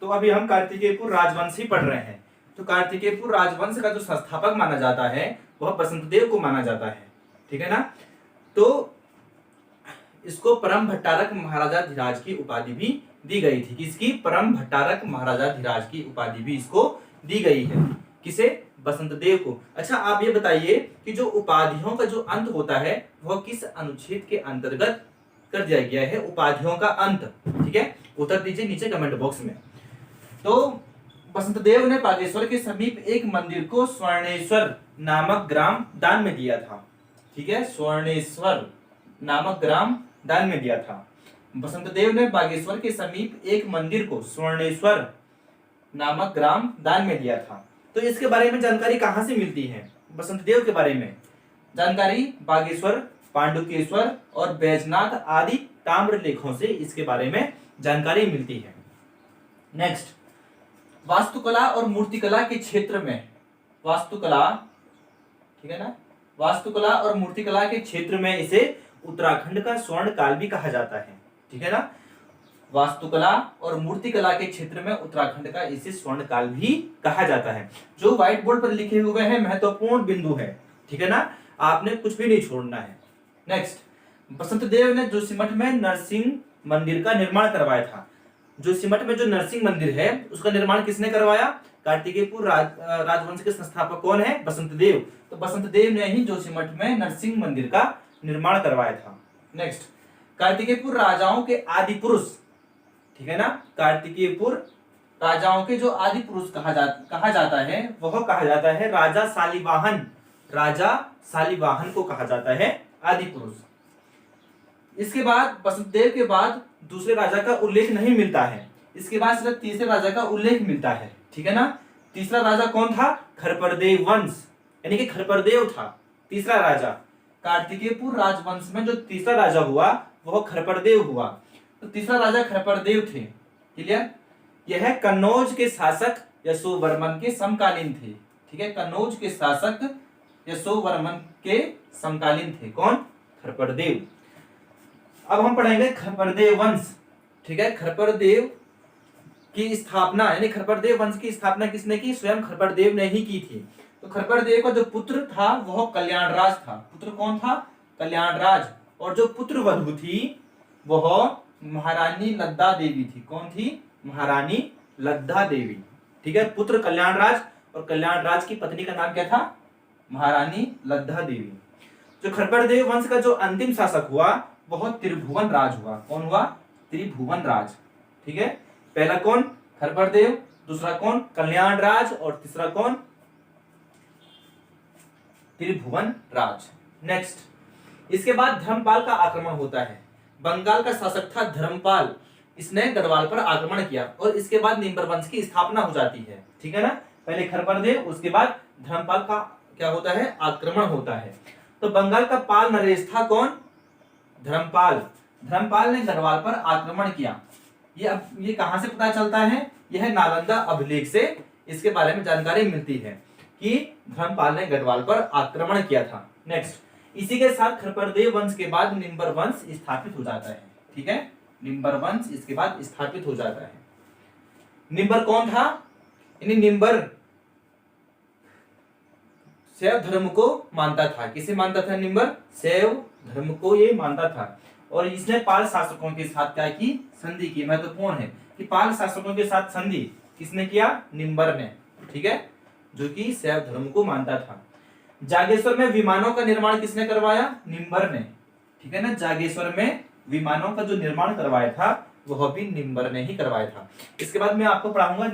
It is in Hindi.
तो अभी हम कार्तिकेयपुर राजवंश ही पढ़ रहे हैं। तो कार्तिकेयपुर राजवंश का जो संस्थापक माना जाता है वह बसंतदेव को माना जाता है, ठीक है ना। तो इसको परम भट्टारक महाराजा धीराज की उपाधि भी दी गई थी। किसकी? परम भट्टारक महाराजा धीराज की उपाधि भी इसको दी गई है। किसे? बसंतदेव को। अच्छा आप ये बताइए कि जो उपाधियों का जो अंत होता है वह किस अनुच्छेद के अंतर्गत कर दिया गया है? उपाधियों का अंत, ठीक है, उत्तर दीजिए नीचे कमेंट बॉक्स में। तो बसंतदेव ने बागेश्वर के समीप एक मंदिर को स्वर्णेश्वर नामक ग्राम दान में दिया था, ठीक है, स्वर्णेश्वर नामक ग्राम दान में दिया था। बसंतदेव ने बागेश्वर के समीप एक मंदिर को स्वर्णेश्वर नामक ग्राम दान में दिया था। तो इसके बारे में जानकारी कहां से मिलती है? बसंतदेव के बारे में जानकारी बागेश्वर, पांडुकेश्वर और बैजनाथ आदि ताम्र लेखों से इसके बारे में जानकारी मिलती है। नेक्स्ट, वास्तुकला और मूर्तिकला के क्षेत्र में, वास्तुकला, ठीक है ना, वास्तुकला और मूर्तिकला के क्षेत्र में इसे उत्तराखंड का स्वर्ण काल भी कहा जाता है, ठीक है ना। वास्तुकला और मूर्तिकला के क्षेत्र में उत्तराखंड का इसे स्वर्ण काल भी कहा जाता है। जो व्हाइट बोर्ड पर लिखे हुए हैं महत्वपूर्ण बिंदु है, ठीक है ना, आपने कुछ भी नहीं छोड़ना है। नेक्स्ट, बसंतदेव ने जोशीमठ में नरसिंह मंदिर का निर्माण करवाया था। जोशीमठ में जो नरसिंह मंदिर है उसका निर्माण किसने करवाया? कार्तिकेयपुर राजवंश के संस्थापक कौन है? बसंतदेव। तो बसंतदेव ने ही जोशीमठ में नरसिंह मंदिर का निर्माण करवाया था। नेक्स्ट, कार्तिकेयपुर राजाओं के आदि पुरुष, ठीक है ना, कार्तिकेयपुर राजाओं के जो आदि पुरुष कहा जाता है वह कहा जाता है राजा शालिवाहन। राजा शालिवाहन को कहा जाता है आदि पुरुष। इसके बाद बसंतदेव के बाद दूसरे राजा का उल्लेख नहीं मिलता है। इसके बाद सिर्फ तीसरे राजा का उल्लेख मिलता है, ठीक है ना। तीसरा राजा कौन था? खरपरदेव वंश, यानी कि खरपरदेव था तीसरा राजा। कार्तिकेयपुर राजवंश में जो तीसरा राजा हुआ वह खरपरदेव हुआ। तो तीसरा राजा खरपरदेव थे, क्लियर। यह कन्नौज के शासक यशोवर्मन के समकालीन थे, ठीक है, कन्नौज के शासक यशोवर्मन के समकालीन थे। कौन? खरपरदेव। अब हम पढ़ेंगे खरपरदेव वंश, ठीक है। खरपरदेव की स्थापना, यानी खरपरदेव वंश की स्थापना किसने की? स्वयं खरपरदेव ने ही की थी। तो खरपरदेव का जो पुत्र था वह कल्याणराज था। पुत्र कौन था? कल्याणराज। और जो पुत्र वधू थी वह महारानी लद्दा देवी थी। कौन थी? महारानी लद्दा देवी, ठीक है। पुत्र कल्याणराज और कल्याणराज की पत्नी का नाम क्या था? महारानी लद्दा देवी। जो खरपरदेव वंश का जो अंतिम शासक हुआ वह त्रिभुवन राज हुआ। कौन हुआ? त्रिभुवन राज, ठीक है। पहला कौन? खरपरदेव, दूसरा कौन? कल्याणराज, और तीसरा कौन? त्रिभुवन राज। नेक्स्ट, इसके बाद धर्मपाल का आक्रमण होता है। बंगाल का शासक था धर्मपाल, इसने गढ़वाल पर आक्रमण किया और इसके बाद निम्बर वंश की स्थापना हो जाती है, ठीक है ना। पहले खरपरदेव, उसके बाद धर्मपाल का क्या होता है? आक्रमण होता है। तो बंगाल का पाल नरेश था कौन? धर्मपाल। धर्मपाल ने गढ़वाल पर आक्रमण किया। ये कहां से पता चलता है? यह नालंदा अभिलेख से इसके बारे में जानकारी मिलती है कि धर्मपाल ने गढ़वाल पर आक्रमण किया था। नेक्स्ट, इसी के साथ खरपरदेव वंश के बाद निम्बर वंश स्थापित हो जाता है, ठीक है। निम्बर वंश इसके बाद स्थापित हो जाता है। निम्बर कौन था? यानी निम्बर शैव धर्म को मानता था। किसे मानता था? निम्बर शैव धर्म को ये मानता था। और इसने पाल शासकों के साथ क्या की? संधि की। महत्वपूर्ण है कि पाल शासकों के साथ संधि किसने किया? निम्बर ने, ठीक है, जो कि शैव धर्म को मानता था। जागेश्वर में विमानों का निर्माण किसने करवाया? निम्बर ने, ठीक है ना। जागेश्वर में विमानों का जो निर्माण करवाया था वह भी निम्बर ने ही करवाया था। इसके बाद मैं आपको पढ़ाऊंगा